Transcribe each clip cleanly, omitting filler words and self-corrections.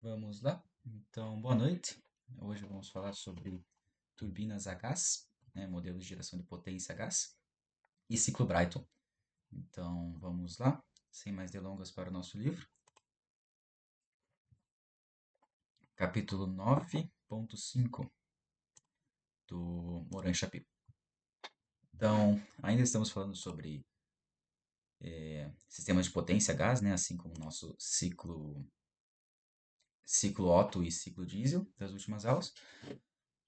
Vamos lá? Então, boa noite. Hoje vamos falar sobre turbinas a gás, né, modelos de geração de potência a gás e ciclo Brayton. Então, vamos lá, sem mais delongas para o nosso livro. Capítulo 9.5 do Moran Chaput. Então, ainda estamos falando sobre sistemas de potência a gás, né, assim como o nosso ciclo Otto e ciclo diesel das últimas aulas.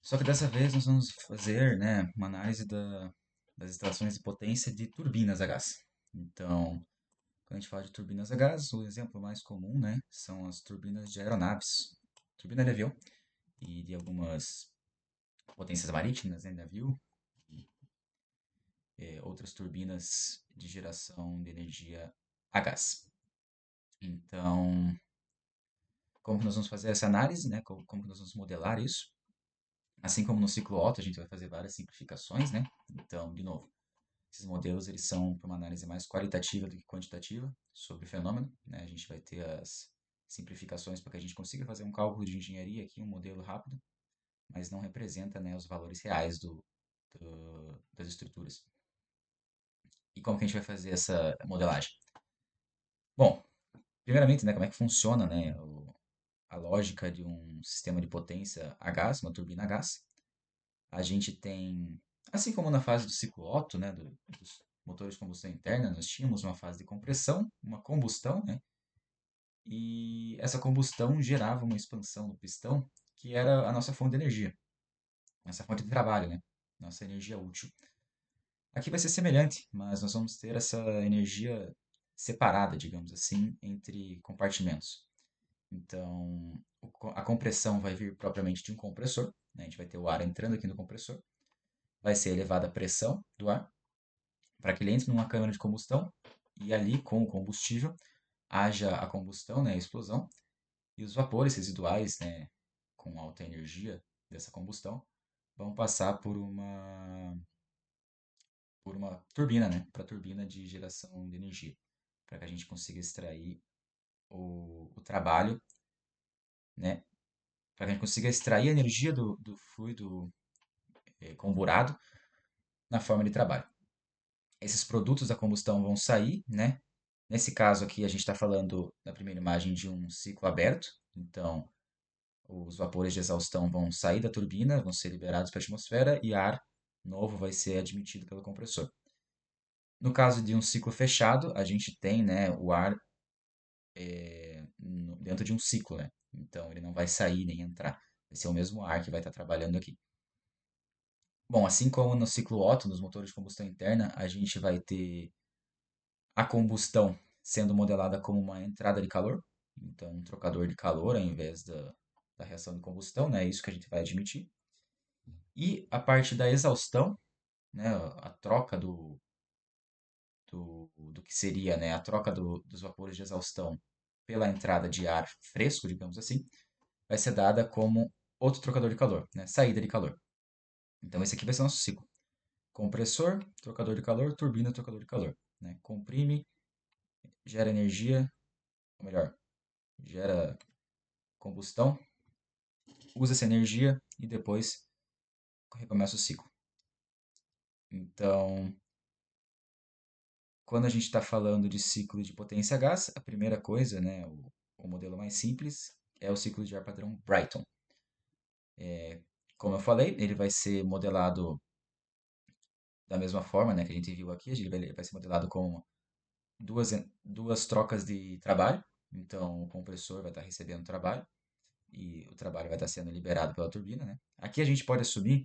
Só que dessa vez nós vamos fazer, né, uma análise das instalações de potência de turbinas a gás. Então, quando a gente fala de turbinas a gás, o exemplo mais comum, né, são as turbinas de aeronaves, turbina de avião e de algumas potências marítimas, né, navio, e outras turbinas de geração de energia a gás. Então, como que nós vamos fazer essa análise, né, como que nós vamos modelar isso? Assim como no ciclo Otto, a gente vai fazer várias simplificações, né? Então, de novo, esses modelos eles são para uma análise mais qualitativa do que quantitativa sobre o fenômeno, né? A gente vai ter as simplificações para que a gente consiga fazer um cálculo de engenharia aqui, um modelo rápido, mas não representa, né, os valores reais das estruturas. E como que a gente vai fazer essa modelagem? Bom, primeiramente, né, como é que funciona, né, a lógica de um sistema de potência a gás, uma turbina a gás. A gente tem, assim como na fase do ciclo Otto, né, dos motores de combustão interna, nós tínhamos uma fase de compressão, uma combustão, né, e essa combustão gerava uma expansão do pistão, que era a nossa fonte de energia, nossa fonte de trabalho, né, nossa energia útil. Aqui vai ser semelhante, mas nós vamos ter essa energia separada, digamos assim, entre compartimentos. Então, a compressão vai vir propriamente de um compressor, né, a gente vai ter o ar entrando aqui no compressor, vai ser elevada a pressão do ar para que ele entre numa câmara de combustão e ali, com o combustível, haja a combustão, né, a explosão, e os vapores residuais, né, com alta energia dessa combustão, vão passar por uma turbina, né, para a turbina de geração de energia, para que a gente consiga extrair o trabalho, né, para que a gente consiga extrair a energia do fluido comburado na forma de trabalho. Esses produtos da combustão vão sair, né? Nesse caso aqui, a gente está falando, na primeira imagem, de um ciclo aberto. Então, os vapores de exaustão vão sair da turbina, vão ser liberados para a atmosfera e ar novo vai ser admitido pelo compressor. No caso de um ciclo fechado, a gente tem, né, o ar dentro de um ciclo, né? Então, ele não vai sair nem entrar. Vai ser o mesmo ar que vai estar trabalhando aqui. Bom, assim como no ciclo Otto, nos motores de combustão interna, a gente vai ter a combustão sendo modelada como uma entrada de calor, então um trocador de calor ao invés da reação de combustão, né? É isso que a gente vai admitir. E a parte da exaustão, né? A troca do que seria, né? A troca dos vapores de exaustão pela entrada de ar fresco, digamos assim, vai ser dada como outro trocador de calor, né? Saída de calor. Então esse aqui vai ser o nosso ciclo. Compressor, trocador de calor, turbina, trocador de calor. Né? Comprime, gera energia, ou melhor, gera combustão, usa essa energia e depois recomeça o ciclo. Então, quando a gente está falando de ciclo de potência a gás, a primeira coisa, né, o modelo mais simples, é o ciclo de ar padrão Brayton. Como eu falei, ele vai ser modelado da mesma forma, né, que a gente viu aqui, ele vai ser modelado com duas, duas trocas de trabalho. Então, o compressor vai estar recebendo trabalho e o trabalho vai estar sendo liberado pela turbina, né? Aqui a gente pode assumir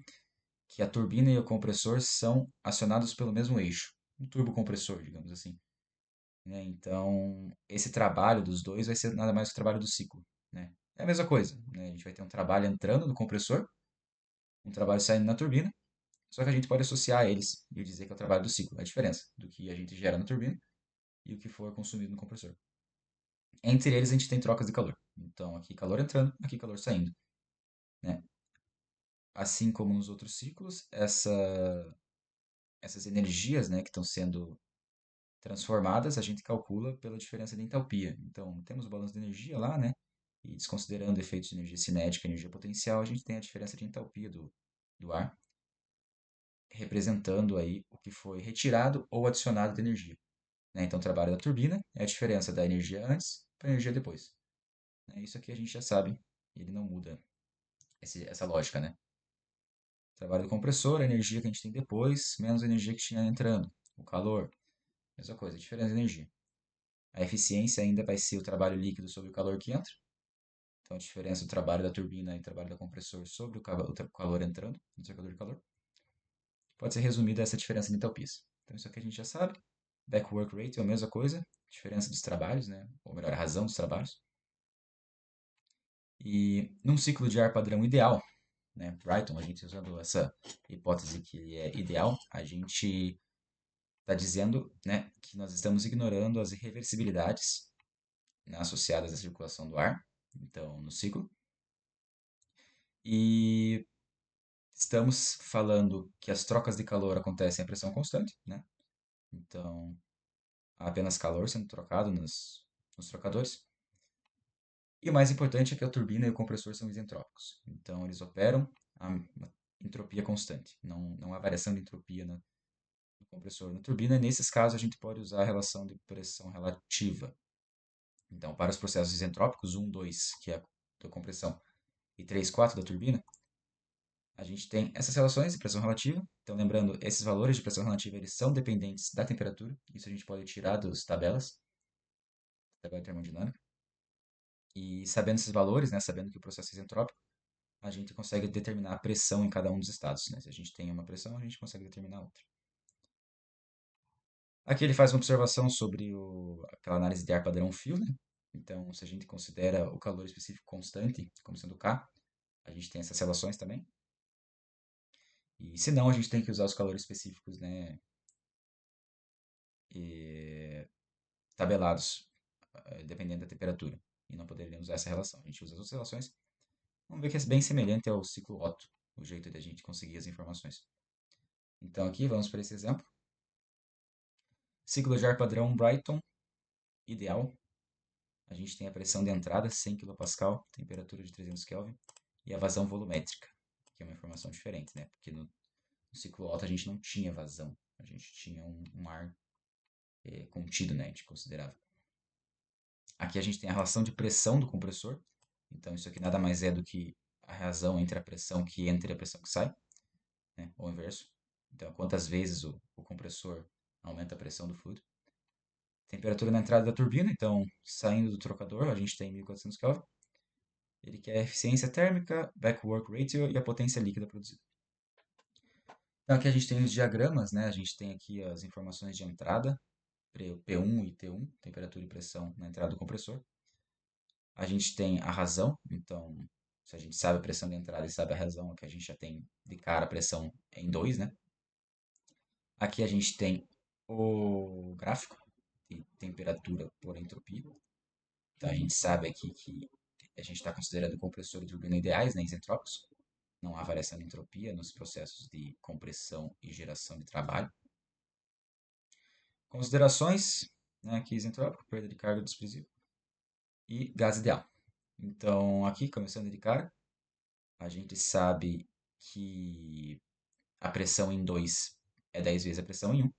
que a turbina e o compressor são acionados pelo mesmo eixo, um turbocompressor, digamos assim. Né? Então, esse trabalho dos dois vai ser nada mais que o trabalho do ciclo. Né? É a mesma coisa. Né? A gente vai ter um trabalho entrando no compressor, um trabalho saindo na turbina, só que a gente pode associar eles e dizer que é o trabalho do ciclo. É a diferença do que a gente gera na turbina e o que for consumido no compressor. Entre eles a gente tem trocas de calor. Então, aqui calor entrando, aqui calor saindo. Né? Assim como nos outros ciclos, essas energias, né, que estão sendo transformadas, a gente calcula pela diferença de entalpia. Então, temos o balanço de energia lá, né? E desconsiderando efeitos de energia cinética e energia potencial, a gente tem a diferença de entalpia do ar, representando aí o que foi retirado ou adicionado de energia, né? Então, o trabalho da turbina é a diferença da energia antes para a energia depois, né? Isso aqui a gente já sabe, ele não muda essa lógica, né? Trabalho do compressor, a energia que a gente tem depois, menos a energia que tinha entrando. O calor, mesma coisa, diferença de energia. A eficiência ainda vai ser o trabalho líquido sobre o calor que entra. Então, a diferença do trabalho da turbina e do trabalho do compressor sobre o calor entrando no circulador de calor. Pode ser resumida essa diferença de entalpias. Então, isso aqui a gente já sabe. Back work rate é a mesma coisa, diferença dos trabalhos, né? Ou melhor, a razão dos trabalhos. E num ciclo de ar padrão ideal, né? Brighton, a gente usando essa hipótese que é ideal, a gente está dizendo, né, que nós estamos ignorando as irreversibilidades, né, associadas à circulação do ar, então no ciclo, e estamos falando que as trocas de calor acontecem a pressão constante, né? Então há apenas calor sendo trocado nos trocadores. E o mais importante é que a turbina e o compressor são isentrópicos. Então, eles operam a uma entropia constante. Não há variação de entropia no compressor. Na turbina, nesses casos, a gente pode usar a relação de pressão relativa. Então, para os processos isentrópicos, 1, 2, que é a da compressão, e 3, 4 da turbina, a gente tem essas relações de pressão relativa. Então, lembrando, esses valores de pressão relativa eles são dependentes da temperatura. Isso a gente pode tirar das tabelas, tabela termodinâmica. E sabendo esses valores, né, sabendo que o processo é isentrópico, a gente consegue determinar a pressão em cada um dos estados, né? Se a gente tem uma pressão, a gente consegue determinar outra. Aqui ele faz uma observação sobre aquela análise de ar padrão fio, né? Então, se a gente considera o calor específico constante, como sendo K, a gente tem essas relações também. E se não, a gente tem que usar os calores específicos, né? E, tabelados, dependendo da temperatura. E não poderíamos usar essa relação. A gente usa as outras relações. Vamos ver que é bem semelhante ao ciclo Otto, o jeito de a gente conseguir as informações. Então, aqui vamos para esse exemplo. Ciclo de ar padrão Brighton, ideal. A gente tem a pressão de entrada, 100 kPa, temperatura de 300 Kelvin, e a vazão volumétrica, que é uma informação diferente, né? Porque no ciclo Otto a gente não tinha vazão, a gente tinha um ar contido, né? A gente considerava. Aqui a gente tem a relação de pressão do compressor, então isso aqui nada mais é do que a razão entre a pressão que entra e a pressão que sai, né? Ou o inverso. Então, quantas vezes o compressor aumenta a pressão do fluido. Temperatura na entrada da turbina, então saindo do trocador, a gente tem 1400 Kelvin. Ele quer a eficiência térmica, back work ratio e a potência líquida produzida. Então aqui a gente tem os diagramas, né? A gente tem aqui as informações de entrada, P1 e T1, temperatura e pressão na entrada do compressor. A gente tem a razão, então se a gente sabe a pressão de entrada e sabe a razão, aqui a gente já tem de cara a pressão em 2, né? Aqui a gente tem o gráfico de temperatura por entropia. Então a gente sabe aqui que a gente está considerando compressor e turbina ideais, né, isentrópicos. Não há variação de entropia nos processos de compressão e geração de trabalho. Considerações, né, aqui isentrópico, perda de carga desprezível e gás ideal. Então aqui, começando de cara, a gente sabe que a pressão em 2 é 10 vezes a pressão em 1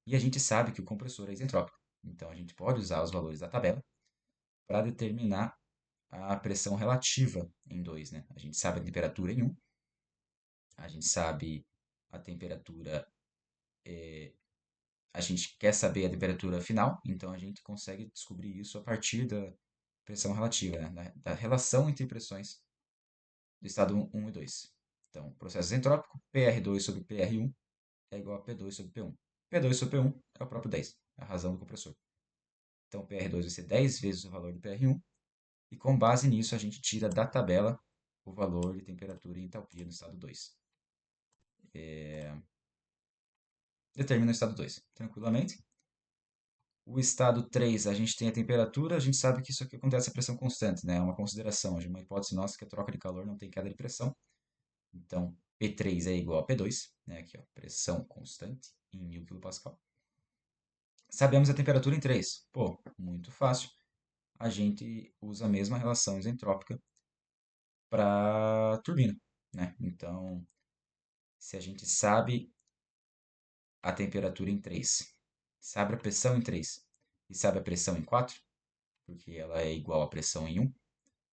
e a gente sabe que o compressor é isentrópico. Então a gente pode usar os valores da tabela para determinar a pressão relativa em 2, né? A gente sabe a temperatura em 1, a gente sabe a temperatura, a gente quer saber a temperatura final, então a gente consegue descobrir isso a partir da pressão relativa, né? Da relação entre pressões do estado 1 e 2. Então, processo isentrópico, PR2 sobre PR1 é igual a P2 sobre P1. P2 sobre P1 é o próprio 10, a razão do compressor. Então, PR2 vai ser 10 vezes o valor do PR1, e com base nisso a gente tira da tabela o valor de temperatura e entalpia no estado 2. Determina o estado 2 tranquilamente. O estado 3, a gente tem a temperatura, a gente sabe que isso aqui acontece a pressão constante, né? É uma consideração, uma hipótese nossa que a troca de calor não tem queda de pressão. Então, P3 é igual a P2, né? Aqui, ó, pressão constante em 1000 kPa. Sabemos a temperatura em 3. Pô, muito fácil. a gente usa a mesma relação isentrópica para a turbina, né? Então, se a gente sabe a temperatura em 3, sabe a pressão em 3 e sabe a pressão em 4, porque ela é igual à pressão em 1,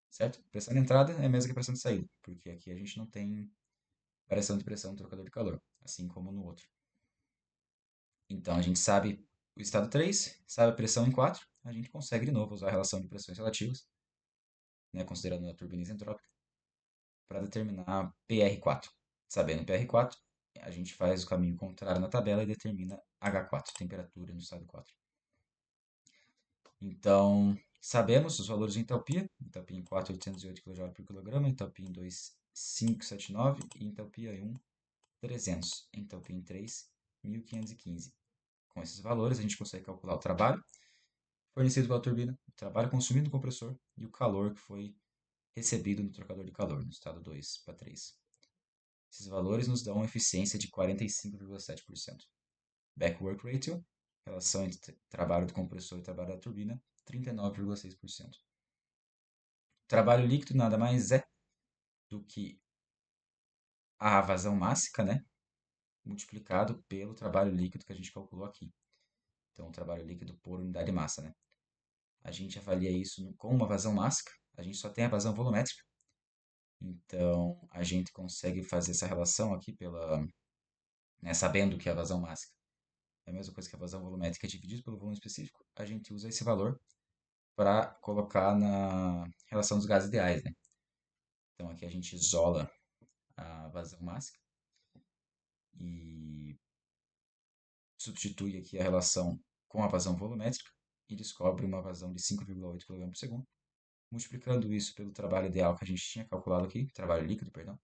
certo? Pressão de entrada é a mesma que a pressão de saída, porque aqui a gente não tem variação de pressão no trocador de calor, assim como no outro. Então a gente sabe o estado 3, sabe a pressão em 4, a gente consegue de novo usar a relação de pressões relativas, né, considerando a turbina isentrópica, para determinar PR4. Sabendo PR4, a gente faz o caminho contrário na tabela e determina H4, temperatura no estado 4. Então, sabemos os valores de entalpia. Entalpia em 4, 808 kJ por quilograma. Entalpia em 2, 579. E entalpia em 1, 300. Entalpia em 3, 1515. Com esses valores, a gente consegue calcular o trabalho fornecido pela turbina, o trabalho consumido no compressor e o calor que foi recebido no trocador de calor, no estado 2 para 3. Esses valores nos dão uma eficiência de 45,7%. Back work ratio, relação entre trabalho do compressor e trabalho da turbina, 39,6%. Trabalho líquido nada mais é do que a vazão mássica, né, multiplicado pelo trabalho líquido que a gente calculou aqui. Então, o trabalho líquido por unidade de massa, né? A gente avalia isso com uma vazão mássica, a gente só tem a vazão volumétrica. Então, a gente consegue fazer essa relação aqui né, sabendo que a vazão mássica é a mesma coisa que a vazão volumétrica dividido pelo volume específico, a gente usa esse valor para colocar na relação dos gases ideais, né? Então, aqui a gente isola a vazão mássica e substitui aqui a relação com a vazão volumétrica e descobre uma vazão de 5,8 kg por segundo. Multiplicando isso pelo trabalho ideal que a gente tinha calculado aqui, trabalho líquido, perdão,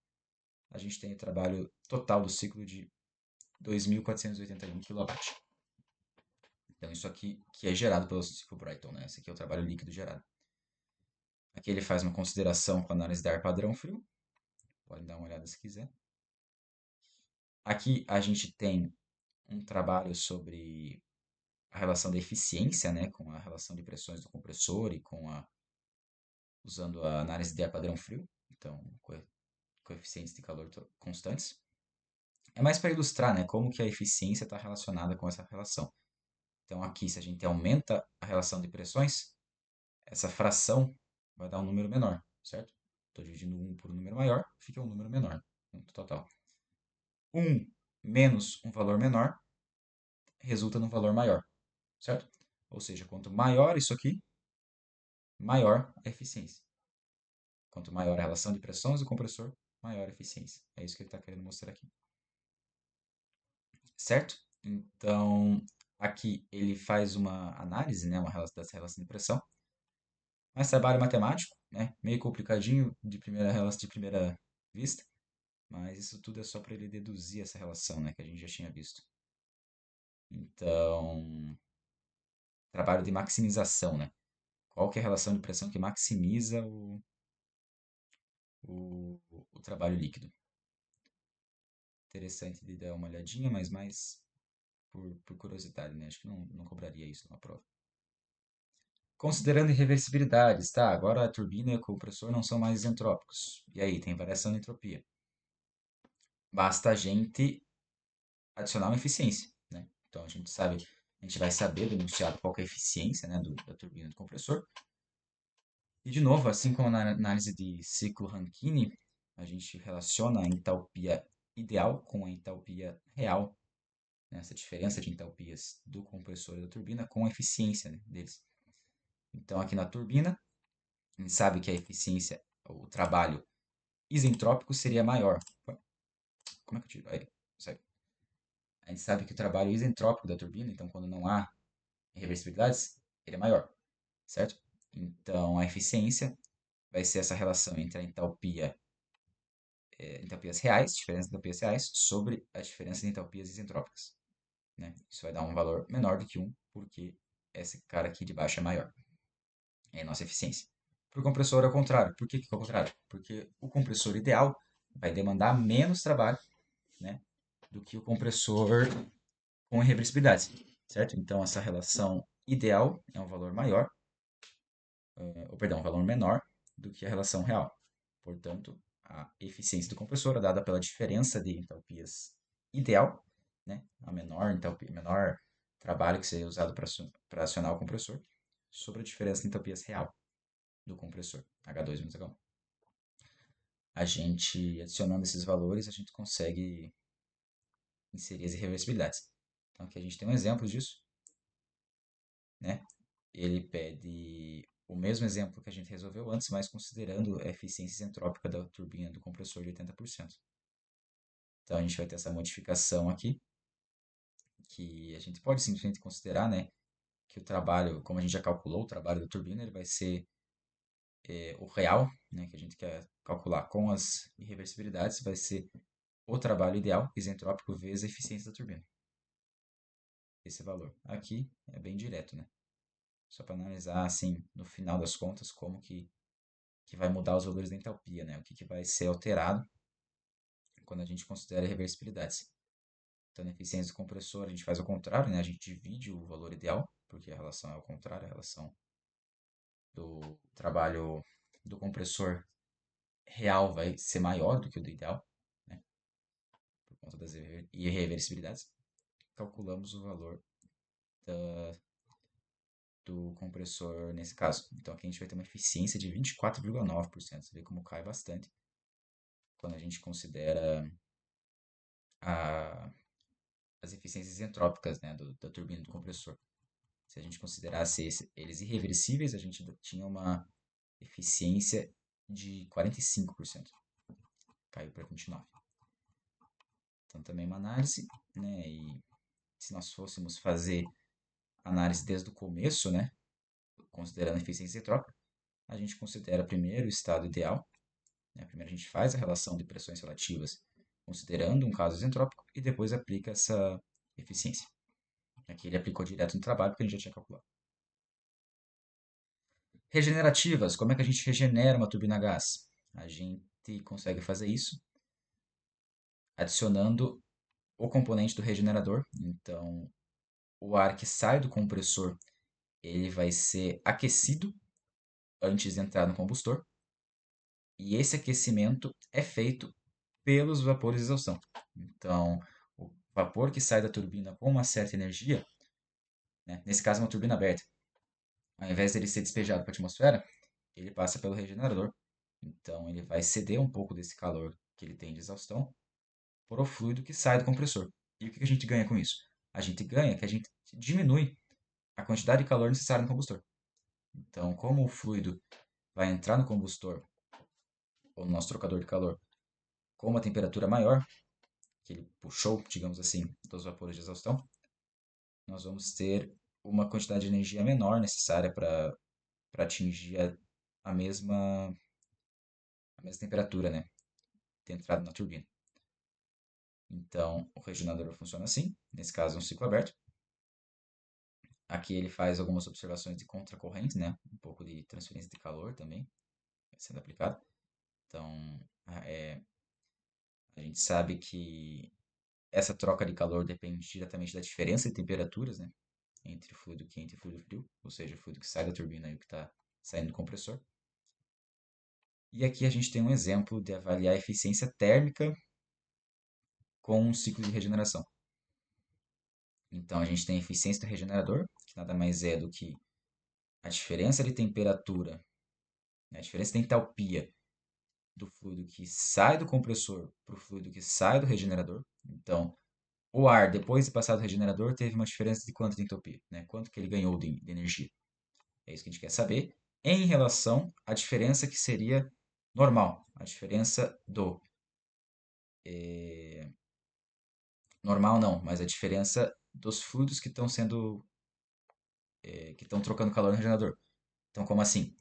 a gente tem o trabalho total do ciclo de 2.481 kW. Então, isso aqui que é gerado pelo ciclo Brighton, né? Esse aqui é o trabalho líquido gerado. Aqui ele faz uma consideração com a análise de ar padrão frio. Pode dar uma olhada se quiser. Aqui a gente tem um trabalho sobre a relação da eficiência, né, com a relação de pressões do compressor e usando a análise de ar padrão frio, então coeficientes de calor constantes. É mais para ilustrar, né, como que a eficiência está relacionada com essa relação. Então aqui, se a gente aumenta a relação de pressões, essa fração vai dar um número menor, certo? Estou dividindo 1 por um número maior, fica um número menor no total. 1 menos um valor menor resulta num valor maior, certo? Ou seja, quanto maior isso aqui, maior a eficiência. Quanto maior a relação de pressões do compressor, maior a eficiência. É isso que ele está querendo mostrar aqui. Certo? Então, aqui ele faz uma análise, né, dessa relação de pressão, mas trabalho matemático, né, meio complicadinho de primeira vista, mas isso tudo é só para ele deduzir essa relação, né, que a gente já tinha visto. Então, trabalho de maximização, né? Qual que é a relação de pressão que maximiza o trabalho líquido? Interessante de dar uma olhadinha, mas mais por curiosidade, né? Acho que não cobraria isso numa prova. Considerando irreversibilidades, tá? Agora a turbina e o compressor não são mais isentrópicos. E aí, tem variação de entropia. Basta a gente adicionar uma eficiência, né? Então a gente vai saber do enunciado qual que é a eficiência, né, da turbina e do compressor. E de novo, assim como na análise de ciclo Rankine, a gente relaciona a entalpia ideal com a entalpia real, né? Essa diferença de entalpias do compressor e da turbina com a eficiência, né, deles. Então, aqui na turbina, a gente sabe que a eficiência, o trabalho isentrópico seria maior. Como é que eu tiro? Aí, segue. A gente sabe que o trabalho isentrópico da turbina, então quando não há irreversibilidades, ele é maior, certo? Então, a eficiência vai ser essa relação entre a entalpias reais, diferença de entalpias reais, sobre a diferença de entalpias isentrópicas, né? Isso vai dar um valor menor do que 1, porque esse cara aqui de baixo é maior. É a nossa eficiência. Para o compressor é o contrário. Por que é o contrário? Porque o compressor ideal vai demandar menos trabalho, né, do que o compressor com irreversibilidades, certo? Então, essa relação ideal é um valor maior ou perdão, um valor menor do que a relação real. Portanto, a eficiência do compressor é dada pela diferença de entalpias ideal, né? A menor entalpia, menor trabalho que seria usado para acionar o compressor, sobre a diferença de entalpias real do compressor, H2 menos H1. A gente, adicionando esses valores, a gente consegue inserir as irreversibilidades. Então, aqui a gente tem um exemplo disso, né? Ele pede o mesmo exemplo que a gente resolveu antes, mas considerando a eficiência isentrópica da turbina do compressor de 80%. Então, a gente vai ter essa modificação aqui, que a gente pode simplesmente considerar, né, que o trabalho, como a gente já calculou o trabalho da turbina, ele vai ser o real, né, que a gente quer calcular com as irreversibilidades, vai ser o trabalho ideal, isentrópico, vezes a eficiência da turbina. Esse valor. Aqui é bem direto, né? Só para analisar, assim, no final das contas, como que vai mudar os valores da entalpia, né? O que vai ser alterado quando a gente considera reversibilidades. Então, na eficiência do compressor, a gente faz o contrário, né? A gente divide o valor ideal, porque a relação é ao contrário, a relação do trabalho do compressor real vai ser maior do que o do ideal, né? Por conta das irreversibilidades. Calculamos o valor do compressor nesse caso. Então, aqui a gente vai ter uma eficiência de 24,9%. Você vê como cai bastante quando a gente considera a, as eficiências entrópicas, né, da turbina do compressor. Se a gente considerasse eles irreversíveis, a gente tinha uma eficiência de 45%. Caiu para 29%. Então, também uma análise, né, e se nós fôssemos fazer análise desde o começo, né, considerando a eficiência entrópica, a gente considera primeiro o estado ideal, né, primeiro a gente faz a relação de pressões relativas considerando um caso isentrópico e depois aplica essa eficiência. Aqui ele aplicou direto no trabalho porque a gente já tinha calculado. Regenerativas, como é que a gente regenera uma turbina a gás? A gente consegue fazer isso adicionando o componente do regenerador. Então, o ar que sai do compressor ele vai ser aquecido antes de entrar no combustor. E esse aquecimento é feito pelos vapores de exaustão. Então, o vapor que sai da turbina com uma certa energia, né, nesse caso uma turbina aberta, ao invés dele ser despejado para a atmosfera, ele passa pelo regenerador. Então, ele vai ceder um pouco desse calor que ele tem de exaustão para o fluido que sai do compressor. E o que a gente ganha com isso? A gente ganha que a gente diminui a quantidade de calor necessária no combustor. Então, como o fluido vai entrar no combustor, ou no nosso trocador de calor, com uma temperatura maior, que ele puxou, digamos assim, dos vapores de exaustão, nós vamos ter uma quantidade de energia menor necessária para atingir a mesma, a mesma temperatura, né, de entrada na turbina. Então, o regenerador funciona assim, nesse caso é um ciclo aberto. Aqui ele faz algumas observações de contracorrente, né, um pouco de transferência de calor também sendo aplicado. Então, a gente sabe que essa troca de calor depende diretamente da diferença de temperaturas, né, entre o fluido quente e o fluido frio, ou seja, o fluido que sai da turbina e o que está saindo do compressor. E aqui a gente tem um exemplo de avaliar a eficiência térmica com um ciclo de regeneração. Então a gente tem a eficiência do regenerador, que nada mais é do que a diferença de temperatura, né, a diferença de entalpia do fluido que sai do compressor para o fluido que sai do regenerador. Então, o ar, depois de passar do regenerador, teve uma diferença de quanto de entropia, né? Quanto que ele ganhou de energia. É isso que a gente quer saber em relação à diferença que seria normal. A diferença do... normal não, mas a diferença dos fluidos que estão sendo... que estão trocando calor no regenerador. Então, como assim?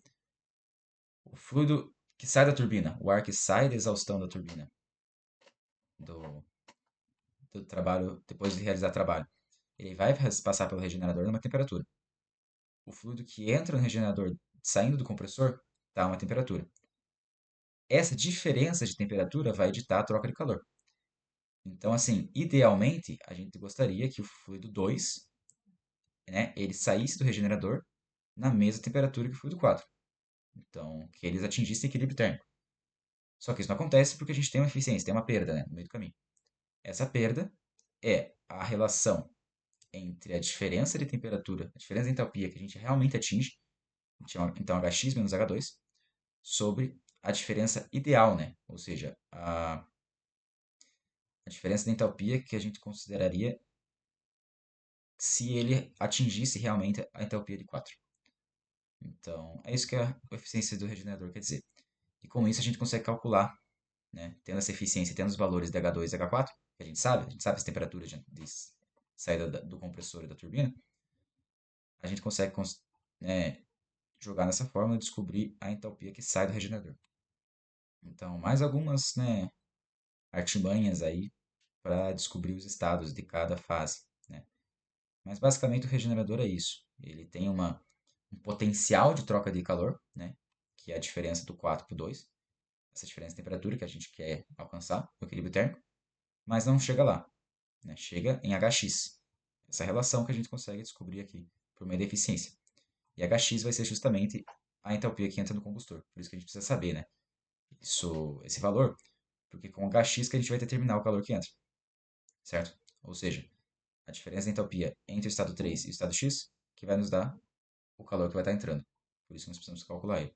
O fluido que sai da turbina, o ar que sai da exaustão da turbina, do, do trabalho, depois de realizar trabalho, ele vai passar pelo regenerador numa temperatura. O fluido que entra no regenerador saindo do compressor está a uma temperatura. Essa diferença de temperatura vai ditar a troca de calor. Então, assim, idealmente, a gente gostaria que o fluido 2, né, ele saísse do regenerador na mesma temperatura que o fluido 4. Então, que eles atingissem equilíbrio térmico. Só que isso não acontece porque a gente tem uma eficiência, tem uma perda, né, no meio do caminho. Essa perda é a relação entre a diferença de temperatura, a diferença de entalpia que a gente realmente atinge, então Hx menos H2, sobre a diferença ideal, né? Ou seja, a diferença de entalpia que a gente consideraria se ele atingisse realmente a entalpia de 4. Então, é isso que a eficiência do regenerador quer dizer. E com isso a gente consegue calcular, né, tendo essa eficiência, tendo os valores de H2 e H4, que a gente sabe as temperaturas de saída do compressor e da turbina, a gente consegue né, jogar nessa fórmula e descobrir a entalpia que sai do regenerador. Então, mais algumas, né, artimanhas aí para descobrir os estados de cada fase, né? Mas basicamente o regenerador é isso. Ele tem um potencial de troca de calor, né, que é a diferença do 4 para o 2, essa diferença de temperatura que a gente quer alcançar, o equilíbrio térmico, mas não chega lá, né? Chega em Hx. Essa relação que a gente consegue descobrir aqui por meio da eficiência. E Hx vai ser justamente a entalpia que entra no combustor. Por isso que a gente precisa saber, né? Esse valor, porque com Hx que a gente vai determinar o calor que entra, certo? Ou seja, a diferença de entalpia entre o estado 3 e o estado X que vai nos dar o calor que vai estar entrando. Por isso que nós precisamos calcular ele.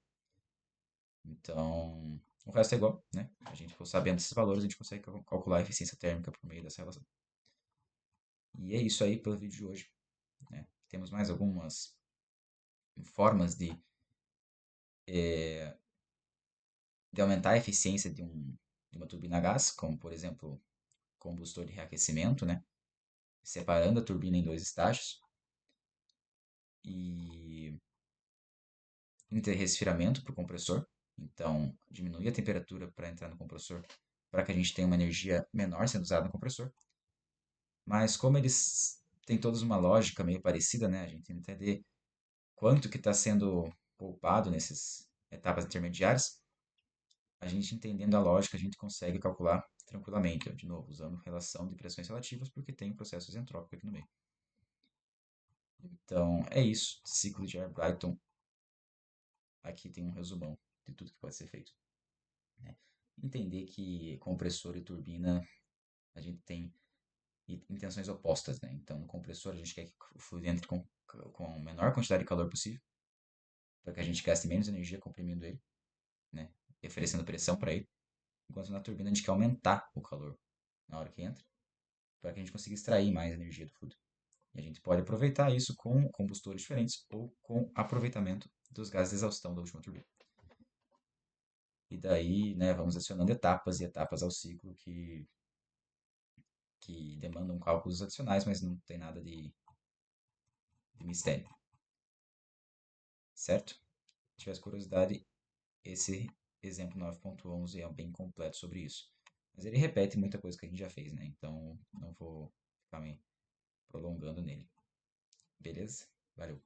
Então, o resto é igual, né? A gente for sabendo esses valores, a gente consegue calcular a eficiência térmica por meio dessa relação. E é isso aí pelo vídeo de hoje, né? Temos mais algumas formas de aumentar a eficiência de uma turbina a gás, como por exemplo, combustor de reaquecimento, né? Separando a turbina em dois estágios e interresfriamento para o compressor. Então, diminuir a temperatura para entrar no compressor para que a gente tenha uma energia menor sendo usada no compressor. Mas como eles têm todos uma lógica meio parecida, né? A gente tem que entender quanto que está sendo poupado nessas etapas intermediárias. A gente entendendo a lógica, a gente consegue calcular tranquilamente, de novo, usando relação de pressões relativas, porque tem processos entrópicos aqui no meio. Então, é isso. Ciclo de Brayton. Aqui tem um resumão de tudo que pode ser feito, né? Entender que compressor e turbina a gente tem intenções opostas, né? Então, no compressor a gente quer que o fluido entre com a menor quantidade de calor possível, para que a gente gaste menos energia comprimindo ele, né? E oferecendo pressão para ele, enquanto na turbina a gente quer aumentar o calor na hora que entra, para que a gente consiga extrair mais energia do fluido. E a gente pode aproveitar isso com combustores diferentes ou com aproveitamento dos gases de exaustão da última turbina. E daí, né, vamos adicionando etapas e etapas ao ciclo que demandam cálculos adicionais, mas não tem nada de mistério, certo? Se tivesse curiosidade, esse exemplo 9.11 é bem completo sobre isso. Mas ele repete muita coisa que a gente já fez, né? Então não vou ficar me prolongando nele. Beleza? Valeu!